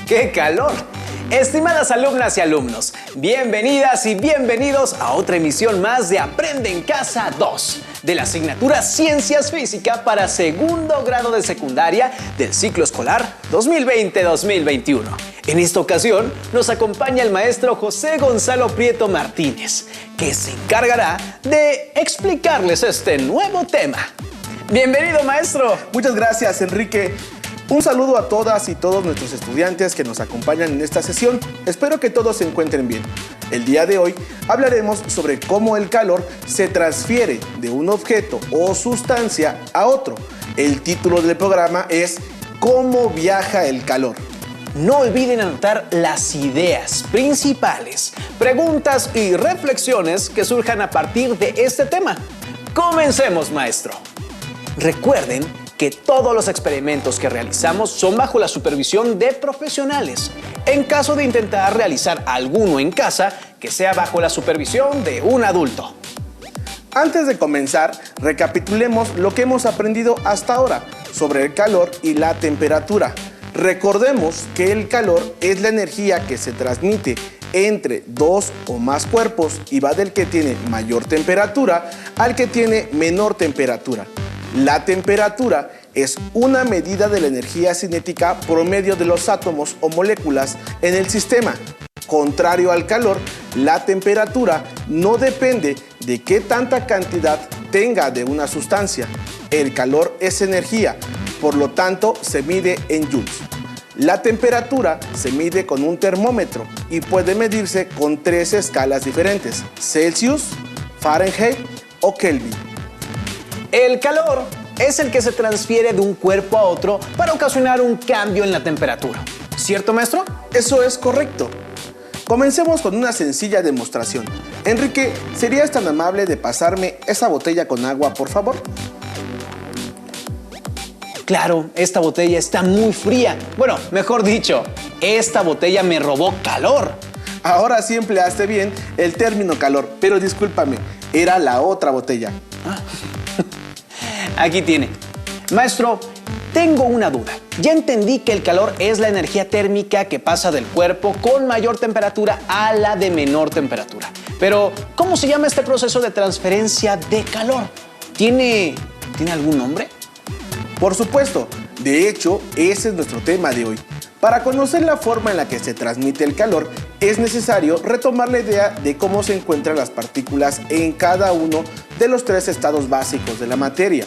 ¡Qué calor! Estimadas alumnas y alumnos, bienvenidas y bienvenidos a otra emisión más de Aprende en Casa 2, de la asignatura Ciencias Física para segundo grado de secundaria del ciclo escolar 2020-2021. En esta ocasión nos acompaña el maestro José Gonzalo Prieto Martínez, que se encargará de explicarles este nuevo tema. Bienvenido, maestro. Muchas gracias, Enrique. Un saludo a todas y todos nuestros estudiantes que nos acompañan en esta sesión. Espero que todos se encuentren bien. El día de hoy hablaremos sobre cómo el calor se transfiere de un objeto o sustancia a otro. El título del programa es ¿Cómo viaja el calor? No olviden anotar las ideas principales, preguntas y reflexiones que surjan a partir de este tema. Comencemos, maestro. Recuerden que todos los experimentos que realizamos son bajo la supervisión de profesionales. En caso de intentar realizar alguno en casa, que sea bajo la supervisión de un adulto. Antes de comenzar, recapitulemos lo que hemos aprendido hasta ahora sobre el calor y la temperatura. Recordemos que el calor es la energía que se transmite entre dos o más cuerpos y va del que tiene mayor temperatura al que tiene menor temperatura. La temperatura es una medida de la energía cinética promedio de los átomos o moléculas en el sistema. Contrario al calor, la temperatura no depende de qué tanta cantidad tenga de una sustancia. El calor es energía, por lo tanto se mide en joules. La temperatura se mide con un termómetro y puede medirse con 3 escalas diferentes: Celsius, Fahrenheit o Kelvin. El calor es el que se transfiere de un cuerpo a otro para ocasionar un cambio en la temperatura. ¿Cierto, maestro? Eso es correcto. Comencemos con una sencilla demostración. Enrique, ¿serías tan amable de pasarme esa botella con agua, por favor? Claro, esta botella está muy fría. Bueno, mejor dicho, esta botella me robó calor. Ahora sí empleaste bien el término calor, pero discúlpame, era la otra botella. Aquí tiene. Maestro, tengo una duda. Ya entendí que el calor es la energía térmica que pasa del cuerpo con mayor temperatura a la de menor temperatura. Pero, ¿cómo se llama este proceso de transferencia de calor? ¿Tiene algún nombre? Por supuesto. De hecho, ese es nuestro tema de hoy. Para conocer la forma en la que se transmite el calor, es necesario retomar la idea de cómo se encuentran las partículas en cada uno de los 3 estados básicos de la materia.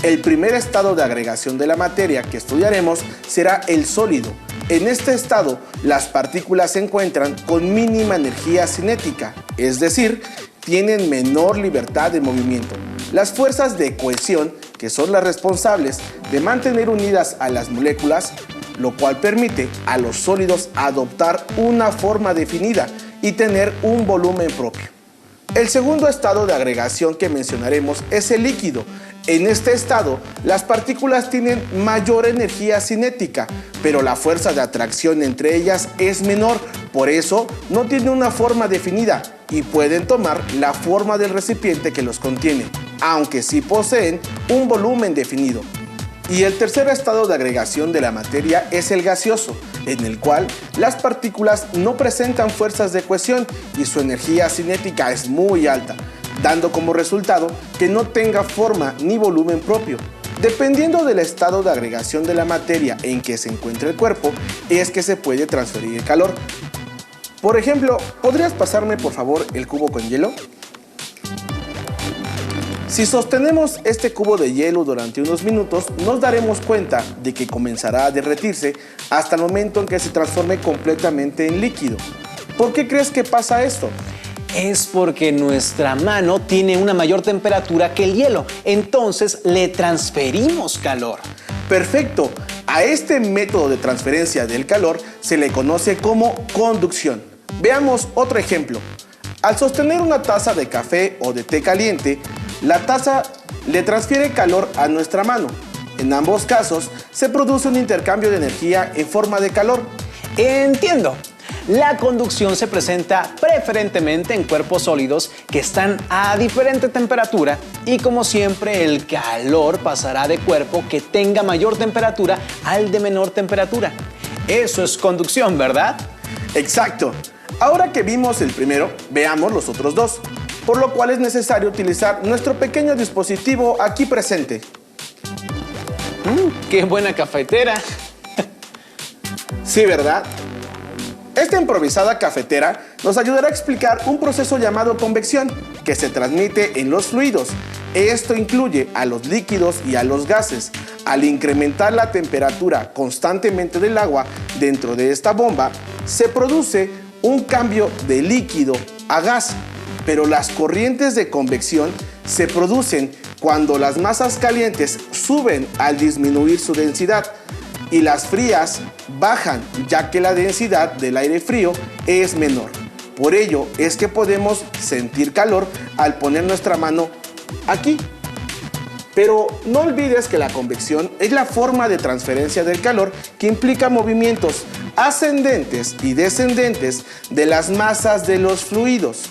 El primer estado de agregación de la materia que estudiaremos será el sólido. En este estado, las partículas se encuentran con mínima energía cinética, es decir, tienen menor libertad de movimiento. Las fuerzas de cohesión, que son las responsables de mantener unidas a las moléculas, lo cual permite a los sólidos adoptar una forma definida y tener un volumen propio. El segundo estado de agregación que mencionaremos es el líquido. En este estado, las partículas tienen mayor energía cinética, pero la fuerza de atracción entre ellas es menor, por eso no tienen una forma definida y pueden tomar la forma del recipiente que los contiene, aunque sí poseen un volumen definido. Y el tercer estado de agregación de la materia es el gaseoso, en el cual las partículas no presentan fuerzas de cohesión y su energía cinética es muy alta, dando como resultado que no tenga forma ni volumen propio. Dependiendo del estado de agregación de la materia en que se encuentra el cuerpo, es que se puede transferir el calor. Por ejemplo, ¿podrías pasarme por favor el cubo con hielo? Si sostenemos este cubo de hielo durante unos minutos, nos daremos cuenta de que comenzará a derretirse hasta el momento en que se transforme completamente en líquido. ¿Por qué crees que pasa esto? Es porque nuestra mano tiene una mayor temperatura que el hielo, entonces le transferimos calor. Perfecto. A este método de transferencia del calor se le conoce como conducción. Veamos otro ejemplo. Al sostener una taza de café o de té caliente, la taza le transfiere calor a nuestra mano. En ambos casos, se produce un intercambio de energía en forma de calor. Entiendo. La conducción se presenta preferentemente en cuerpos sólidos que están a diferente temperatura y, como siempre, el calor pasará de cuerpo que tenga mayor temperatura al de menor temperatura. Eso es conducción, ¿verdad? Exacto. Ahora que vimos el primero, veamos los otros dos, por lo cual es necesario utilizar nuestro pequeño dispositivo aquí presente. ¡Qué buena cafetera! Sí, ¿verdad? Esta improvisada cafetera nos ayudará a explicar un proceso llamado convección que se transmite en los fluidos. Esto incluye a los líquidos y a los gases. Al incrementar la temperatura constantemente del agua dentro de esta bomba, se produce un cambio de líquido a gas. Pero las corrientes de convección se producen cuando las masas calientes suben al disminuir su densidad y las frías bajan, ya que la densidad del aire frío es menor. Por ello es que podemos sentir calor al poner nuestra mano aquí. Pero no olvides que la convección es la forma de transferencia del calor que implica movimientos ascendentes y descendentes de las masas de los fluidos.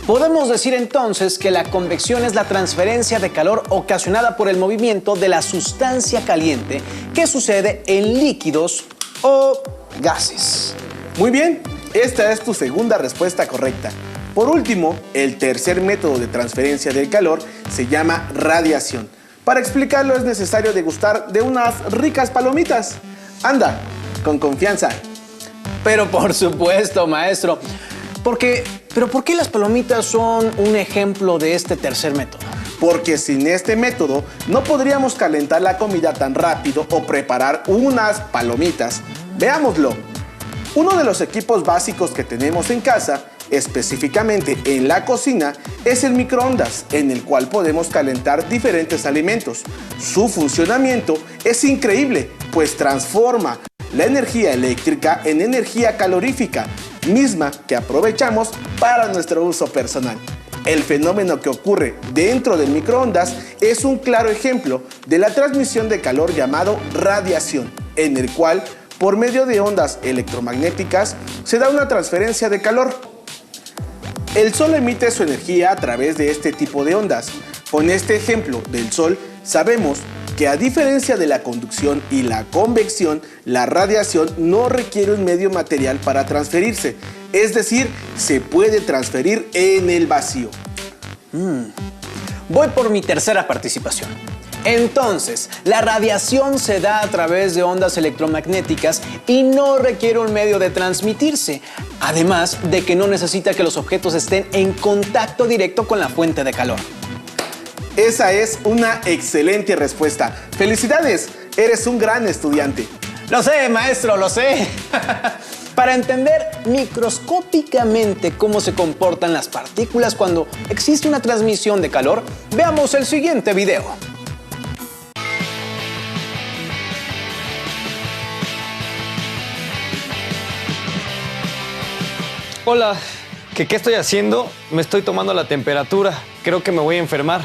Podemos decir entonces que la convección es la transferencia de calor ocasionada por el movimiento de la sustancia caliente que sucede en líquidos o gases. Muy bien, esta es tu segunda respuesta correcta. Por último, el tercer método de transferencia del calor se llama radiación. Para explicarlo es necesario degustar de unas ricas palomitas. Anda, con confianza. Pero por supuesto, maestro. ¿Pero por qué las palomitas son un ejemplo de este tercer método? Porque sin este método no podríamos calentar la comida tan rápido o preparar unas palomitas. Veámoslo. Uno de los equipos básicos que tenemos en casa, específicamente en la cocina, es el microondas, en el cual podemos calentar diferentes alimentos. Su funcionamiento es increíble, pues transforma la energía eléctrica en energía calorífica, misma que aprovechamos para nuestro uso personal. El fenómeno que ocurre dentro del microondas es un claro ejemplo de la transmisión de calor llamado radiación, en el cual, por medio de ondas electromagnéticas, se da una transferencia de calor. El Sol emite su energía a través de este tipo de ondas. Con este ejemplo del Sol, sabemos que a diferencia de la conducción y la convección, la radiación no requiere un medio material para transferirse, es decir, se puede transferir en el vacío. Voy por mi tercera participación. Entonces, la radiación se da a través de ondas electromagnéticas y no requiere un medio de transmitirse, además de que no necesita que los objetos estén en contacto directo con la fuente de calor. Esa es una excelente respuesta. ¡Felicidades! Eres un gran estudiante. Lo sé, maestro, lo sé. Para entender microscópicamente cómo se comportan las partículas cuando existe una transmisión de calor, veamos el siguiente video. Hola, ¿qué estoy haciendo? Me estoy tomando la temperatura. Creo que me voy a enfermar.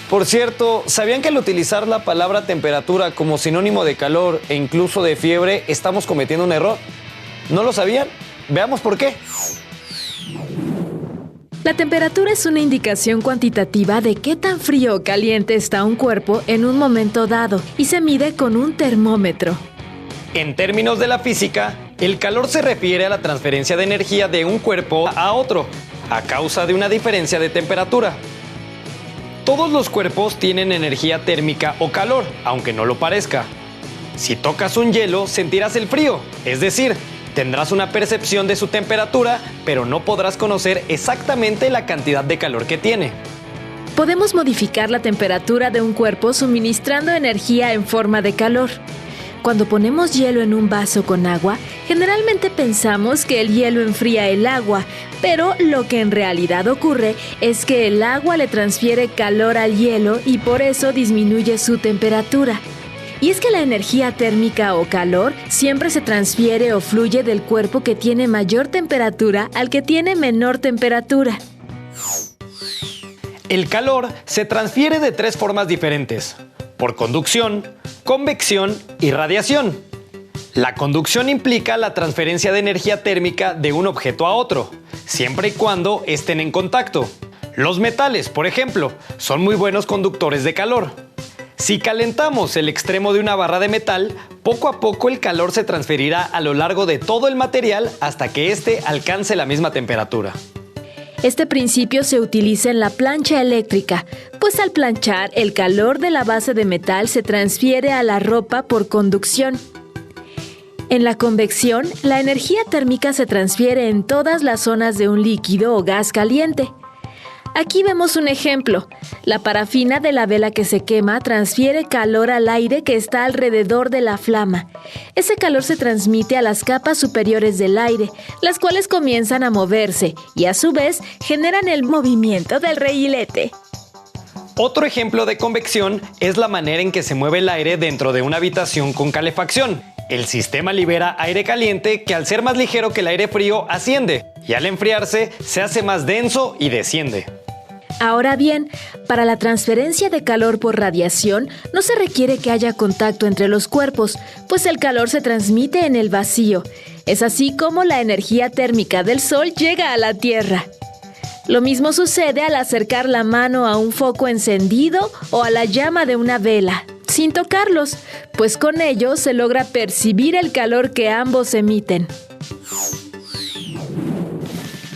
Por cierto, ¿sabían que al utilizar la palabra temperatura como sinónimo de calor e incluso de fiebre, estamos cometiendo un error? ¿No lo sabían? Veamos por qué. La temperatura es una indicación cuantitativa de qué tan frío o caliente está un cuerpo en un momento dado y se mide con un termómetro. En términos de la física, el calor se refiere a la transferencia de energía de un cuerpo a otro, a causa de una diferencia de temperatura. Todos los cuerpos tienen energía térmica o calor, aunque no lo parezca. Si tocas un hielo, sentirás el frío, es decir, tendrás una percepción de su temperatura, pero no podrás conocer exactamente la cantidad de calor que tiene. Podemos modificar la temperatura de un cuerpo suministrando energía en forma de calor. Cuando ponemos hielo en un vaso con agua, generalmente pensamos que el hielo enfría el agua, pero lo que en realidad ocurre es que el agua le transfiere calor al hielo y por eso disminuye su temperatura. Y es que la energía térmica o calor siempre se transfiere o fluye del cuerpo que tiene mayor temperatura al que tiene menor temperatura. El calor se transfiere de tres formas diferentes: por conducción, convección y radiación. La conducción implica la transferencia de energía térmica de un objeto a otro, siempre y cuando estén en contacto. Los metales, por ejemplo, son muy buenos conductores de calor. Si calentamos el extremo de una barra de metal, poco a poco el calor se transferirá a lo largo de todo el material hasta que éste alcance la misma temperatura. Este principio se utiliza en la plancha eléctrica, pues al planchar el calor de la base de metal se transfiere a la ropa por conducción. En la convección, la energía térmica se transfiere en todas las zonas de un líquido o gas caliente. Aquí vemos un ejemplo. La parafina de la vela que se quema transfiere calor al aire que está alrededor de la flama. Ese calor se transmite a las capas superiores del aire, las cuales comienzan a moverse y a su vez generan el movimiento del rehilete. Otro ejemplo de convección es la manera en que se mueve el aire dentro de una habitación con calefacción. El sistema libera aire caliente que al ser más ligero que el aire frío asciende y al enfriarse se hace más denso y desciende. Ahora bien, para la transferencia de calor por radiación no se requiere que haya contacto entre los cuerpos, pues el calor se transmite en el vacío. Es así como la energía térmica del Sol llega a la Tierra. Lo mismo sucede al acercar la mano a un foco encendido o a la llama de una vela, sin tocarlos, pues con ello se logra percibir el calor que ambos emiten.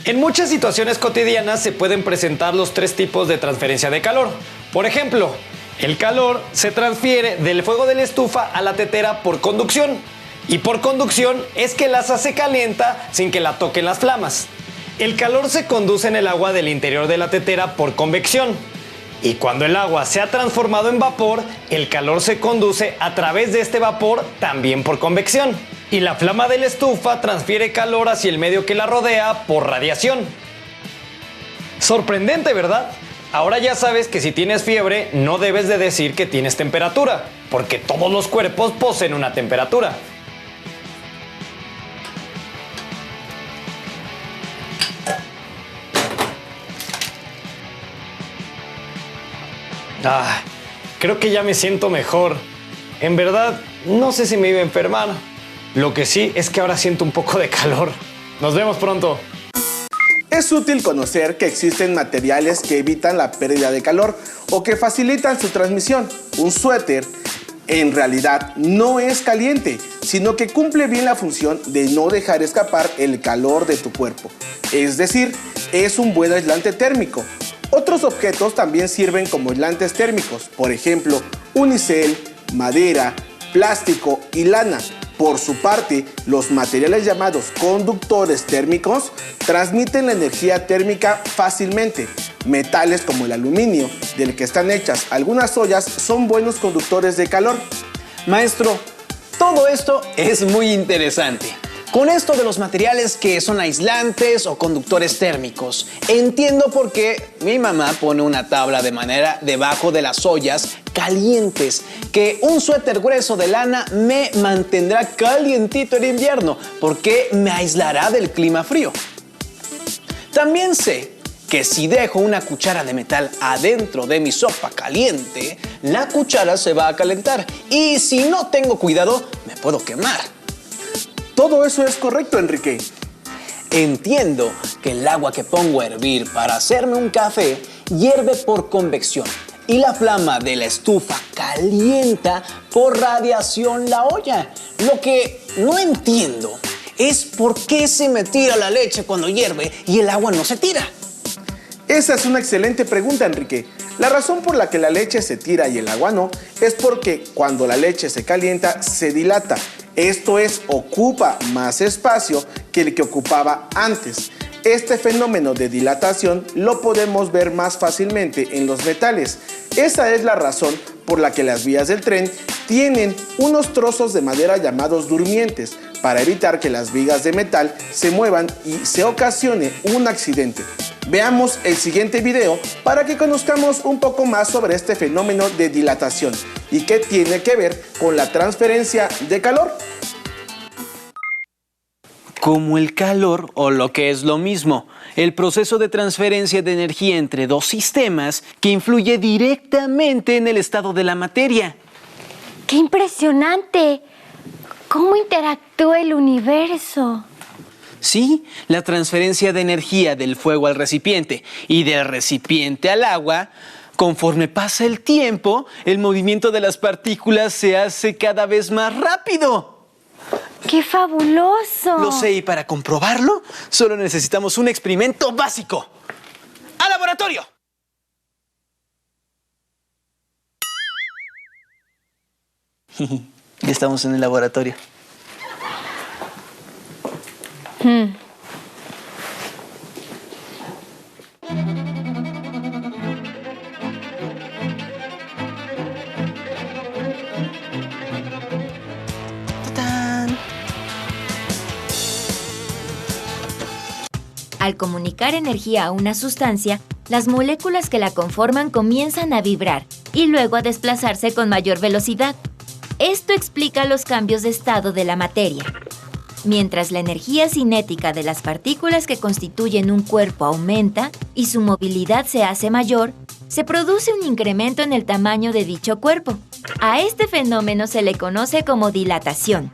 En muchas situaciones cotidianas se pueden presentar los tres tipos de transferencia de calor. Por ejemplo, el calor se transfiere del fuego de la estufa a la tetera por conducción. Y por conducción es que el asa se calienta sin que la toquen las flamas. El calor se conduce en el agua del interior de la tetera por convección. Y cuando el agua se ha transformado en vapor, el calor se conduce a través de este vapor también por convección. Y la flama de la estufa transfiere calor hacia el medio que la rodea por radiación. Sorprendente, ¿verdad? Ahora ya sabes que si tienes fiebre no debes de decir que tienes temperatura, porque todos los cuerpos poseen una temperatura. Creo que ya me siento mejor. En verdad, no sé si me iba a enfermar. Lo que sí es que ahora siento un poco de calor. Nos vemos pronto. Es útil conocer que existen materiales que evitan la pérdida de calor o que facilitan su transmisión. Un suéter en realidad no es caliente, sino que cumple bien la función de no dejar escapar el calor de tu cuerpo. Es decir, es un buen aislante térmico. Otros objetos también sirven como aislantes térmicos, por ejemplo, unicel, madera, plástico y lana. Por su parte, los materiales llamados conductores térmicos transmiten la energía térmica fácilmente. Metales como el aluminio, del que están hechas algunas ollas, son buenos conductores de calor. Maestro, todo esto es muy interesante. Con esto de los materiales que son aislantes o conductores térmicos, entiendo por qué mi mamá pone una tabla de madera debajo de las ollas calientes, que un suéter grueso de lana me mantendrá calientito en invierno, porque me aislará del clima frío. También sé que si dejo una cuchara de metal adentro de mi sopa caliente, la cuchara se va a calentar y si no tengo cuidado, me puedo quemar. Todo eso es correcto, Enrique. Entiendo que el agua que pongo a hervir para hacerme un café hierve por convección y la flama de la estufa calienta por radiación la olla. Lo que no entiendo es por qué se me tira la leche cuando hierve y el agua no se tira. Esa es una excelente pregunta, Enrique. La razón por la que la leche se tira y el agua no es porque cuando la leche se calienta se dilata. Esto es, ocupa más espacio que el que ocupaba antes. Este fenómeno de dilatación lo podemos ver más fácilmente en los metales. Esa es la razón por la que las vías del tren tienen unos trozos de madera llamados durmientes, para evitar que las vigas de metal se muevan y se ocasione un accidente. Veamos el siguiente video para que conozcamos un poco más sobre este fenómeno de dilatación y qué tiene que ver con la transferencia de calor. Como el calor, o lo que es lo mismo, el proceso de transferencia de energía entre dos sistemas que influye directamente en el estado de la materia. ¡Qué impresionante! ¿Cómo interactúa el universo? Sí, la transferencia de energía del fuego al recipiente y del recipiente al agua. Conforme pasa el tiempo, el movimiento de las partículas se hace cada vez más rápido. ¡Qué fabuloso! Lo sé, y para comprobarlo, solo necesitamos un experimento básico. ¡Al laboratorio! Ya estamos en el laboratorio. ¡Tatán! Al comunicar energía a una sustancia, las moléculas que la conforman comienzan a vibrar y luego a desplazarse con mayor velocidad. Esto explica los cambios de estado de la materia. Mientras la energía cinética de las partículas que constituyen un cuerpo aumenta y su movilidad se hace mayor, se produce un incremento en el tamaño de dicho cuerpo. A este fenómeno se le conoce como dilatación.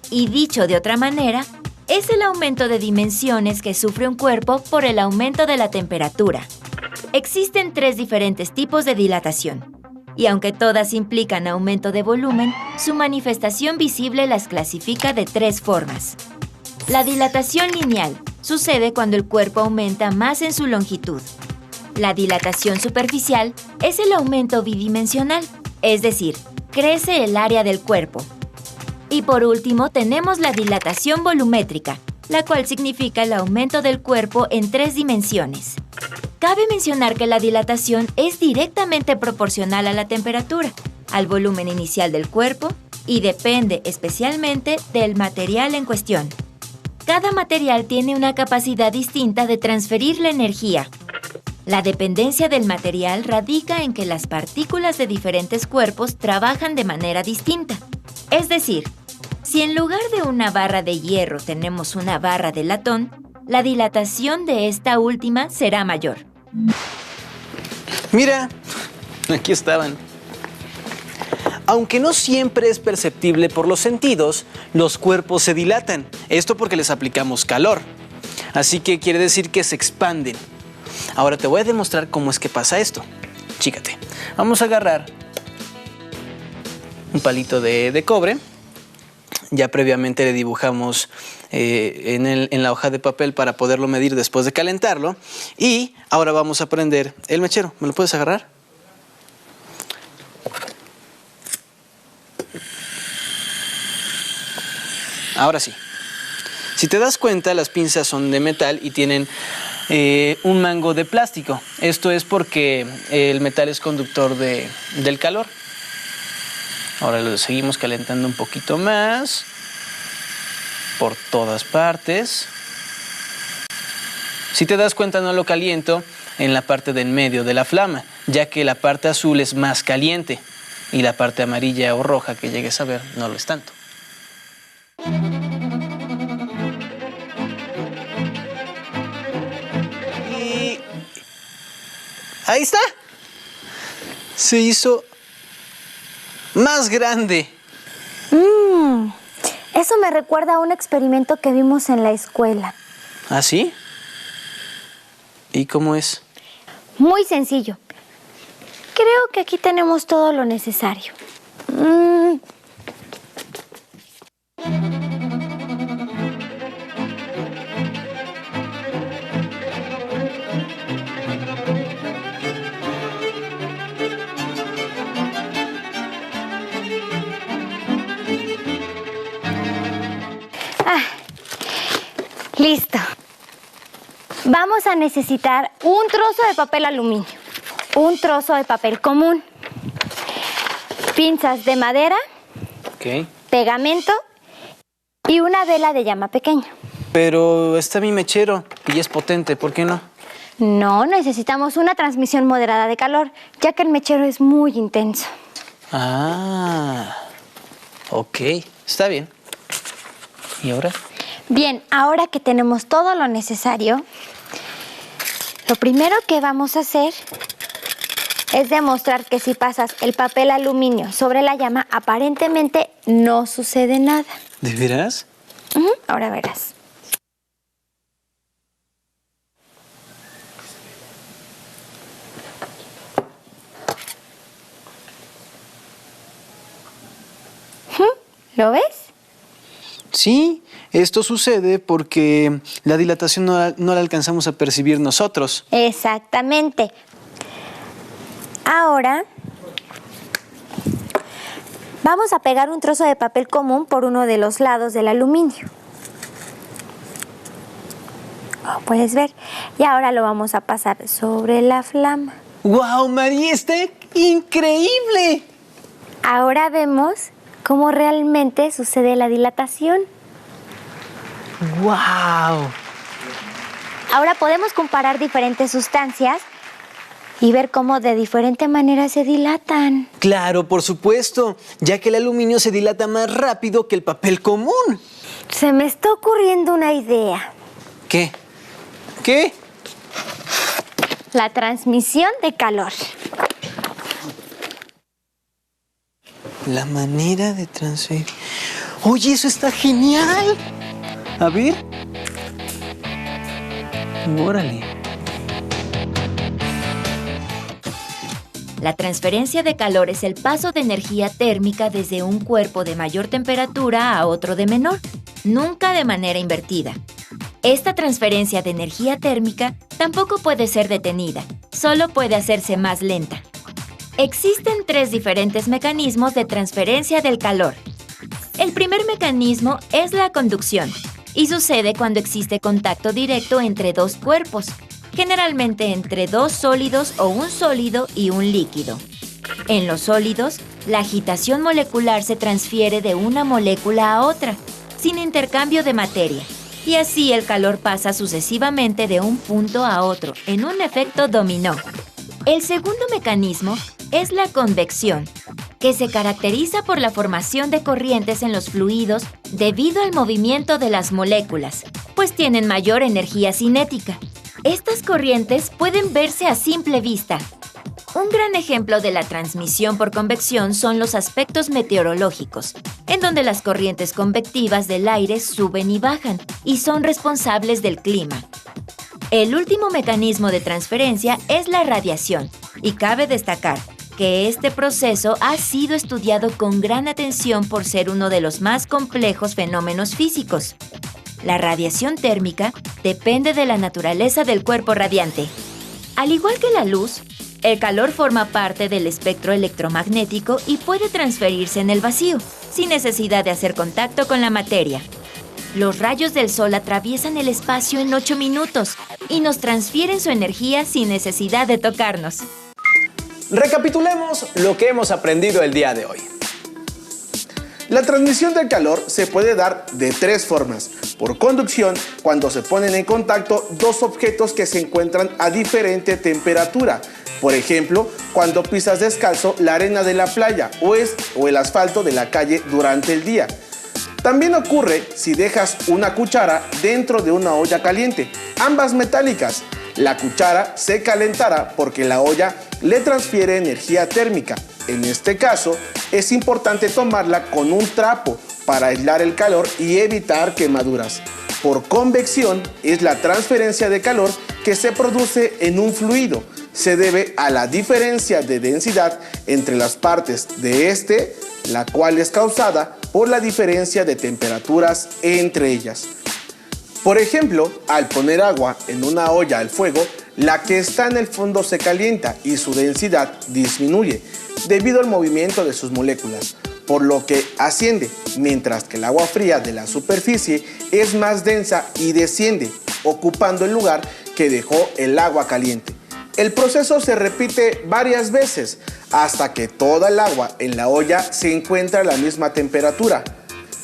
Y dicho de otra manera, es el aumento de dimensiones que sufre un cuerpo por el aumento de la temperatura. Existen 3 diferentes tipos de dilatación. Y aunque todas implican aumento de volumen, su manifestación visible las clasifica de 3 formas. La dilatación lineal sucede cuando el cuerpo aumenta más en su longitud. La dilatación superficial es el aumento bidimensional, es decir, crece el área del cuerpo. Y por último tenemos la dilatación volumétrica, la cual significa el aumento del cuerpo en 3 dimensiones. Cabe mencionar que la dilatación es directamente proporcional a la temperatura, al volumen inicial del cuerpo y depende especialmente del material en cuestión. Cada material tiene una capacidad distinta de transferir la energía. La dependencia del material radica en que las partículas de diferentes cuerpos trabajan de manera distinta. Es decir, si en lugar de una barra de hierro tenemos una barra de latón, la dilatación de esta última será mayor. Mira, aquí estaban. Aunque no siempre es perceptible por los sentidos, los cuerpos se dilatan. Esto porque les aplicamos calor. Así que quiere decir que se expanden. Ahora te voy a demostrar cómo es que pasa esto. Chícate. Vamos a agarrar un palito de cobre. Ya previamente le dibujamos en la hoja de papel para poderlo medir después de calentarlo. Y ahora vamos a prender el mechero. ¿Me lo puedes agarrar? Ahora sí. Si te das cuenta, las pinzas son de metal y tienen un mango de plástico. Esto es porque el metal es conductor del calor. Ahora lo seguimos calentando un poquito más, por todas partes. Si te das cuenta, no lo caliento en la parte de en medio de la flama, ya que la parte azul es más caliente y la parte amarilla o roja que llegues a ver no lo es tanto. Y ahí está. Se hizo más grande. Eso me recuerda a un experimento que vimos en la escuela. ¿Ah, sí? ¿Y cómo es? Muy sencillo. Creo que aquí tenemos todo lo necesario. Listo. Vamos a necesitar un trozo de papel aluminio, un trozo de papel común, pinzas de madera, pegamento y una vela de llama pequeña. Pero está mi mechero y es potente, ¿por qué no? No, necesitamos una transmisión moderada de calor, ya que el mechero es muy intenso. Ah, ok, está bien. ¿Y ahora? Bien, ahora que tenemos todo lo necesario, lo primero que vamos a hacer es demostrar que si pasas el papel aluminio sobre la llama, aparentemente no sucede nada. ¿De veras? Ahora verás. ¿Lo ves? Sí, esto sucede porque la dilatación no la alcanzamos a percibir nosotros. Exactamente. Ahora vamos a pegar un trozo de papel común por uno de los lados del aluminio. Como puedes ver. Y ahora lo vamos a pasar sobre la flama. ¡Guau, María! ¡Está increíble! Ahora vemos cómo realmente sucede la dilatación. ¡Guau! Ahora podemos comparar diferentes sustancias y ver cómo de diferente manera se dilatan. Claro, por supuesto, ya que el aluminio se dilata más rápido que el papel común. Se me está ocurriendo una idea. ¿Qué? ¿Qué? La transmisión de calor. La manera de transferir... ¡Oye, eso está genial! A ver. Órale. La transferencia de calor es el paso de energía térmica desde un cuerpo de mayor temperatura a otro de menor, nunca de manera invertida. Esta transferencia de energía térmica tampoco puede ser detenida, solo puede hacerse más lenta. Existen 3 diferentes mecanismos de transferencia del calor. El primer mecanismo es la conducción y sucede cuando existe contacto directo entre 2 cuerpos, generalmente entre 2 sólidos o un sólido y un líquido. En los sólidos, la agitación molecular se transfiere de una molécula a otra, sin intercambio de materia, y así el calor pasa sucesivamente de un punto a otro en un efecto dominó. El segundo mecanismo es la convección, que se caracteriza por la formación de corrientes en los fluidos debido al movimiento de las moléculas, pues tienen mayor energía cinética. Estas corrientes pueden verse a simple vista. Un gran ejemplo de la transmisión por convección son los aspectos meteorológicos, en donde las corrientes convectivas del aire suben y bajan y son responsables del clima. El último mecanismo de transferencia es la radiación, y cabe destacar que este proceso ha sido estudiado con gran atención por ser uno de los más complejos fenómenos físicos. La radiación térmica depende de la naturaleza del cuerpo radiante. Al igual que la luz, el calor forma parte del espectro electromagnético y puede transferirse en el vacío, sin necesidad de hacer contacto con la materia. Los rayos del sol atraviesan el espacio en 8 minutos y nos transfieren su energía sin necesidad de tocarnos. Recapitulemos lo que hemos aprendido el día de hoy. La transmisión del calor se puede dar de 3 formas. Por conducción, cuando se ponen en contacto 2 objetos que se encuentran a diferente temperatura. Por ejemplo, cuando pisas descalzo la arena de la playa o el asfalto de la calle durante el día. También ocurre si dejas una cuchara dentro de una olla caliente, ambas metálicas. La cuchara se calentará porque la olla le transfiere energía térmica. En este caso, es importante tomarla con un trapo para aislar el calor y evitar quemaduras. Por convección es la transferencia de calor que se produce en un fluido. Se debe a la diferencia de densidad entre las partes de este, la cual es causada por la diferencia de temperaturas entre ellas. Por ejemplo, al poner agua en una olla al fuego, la que está en el fondo se calienta y su densidad disminuye debido al movimiento de sus moléculas, por lo que asciende, mientras que el agua fría de la superficie es más densa y desciende, ocupando el lugar que dejó el agua caliente. El proceso se repite varias veces hasta que toda el agua en la olla se encuentra a la misma temperatura.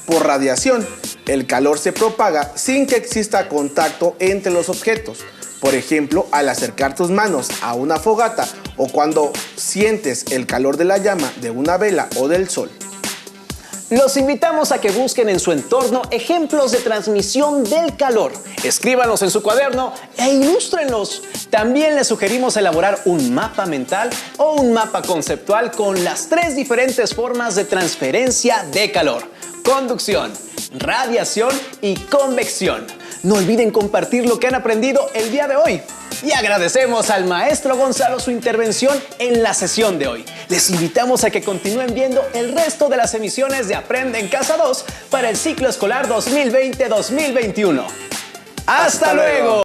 Por radiación, el calor se propaga sin que exista contacto entre los objetos. Por ejemplo, al acercar tus manos a una fogata o cuando sientes el calor de la llama de una vela o del sol. Los invitamos a que busquen en su entorno ejemplos de transmisión del calor. Escríbanos en su cuaderno e ilústrenlos. También les sugerimos elaborar un mapa mental o un mapa conceptual con las 3 diferentes formas de transferencia de calor: conducción, radiación y convección. No olviden compartir lo que han aprendido el día de hoy. Y agradecemos al maestro Gonzalo su intervención en la sesión de hoy. Les invitamos a que continúen viendo el resto de las emisiones de Aprende en Casa 2 para el ciclo escolar 2020-2021. ¡Hasta luego!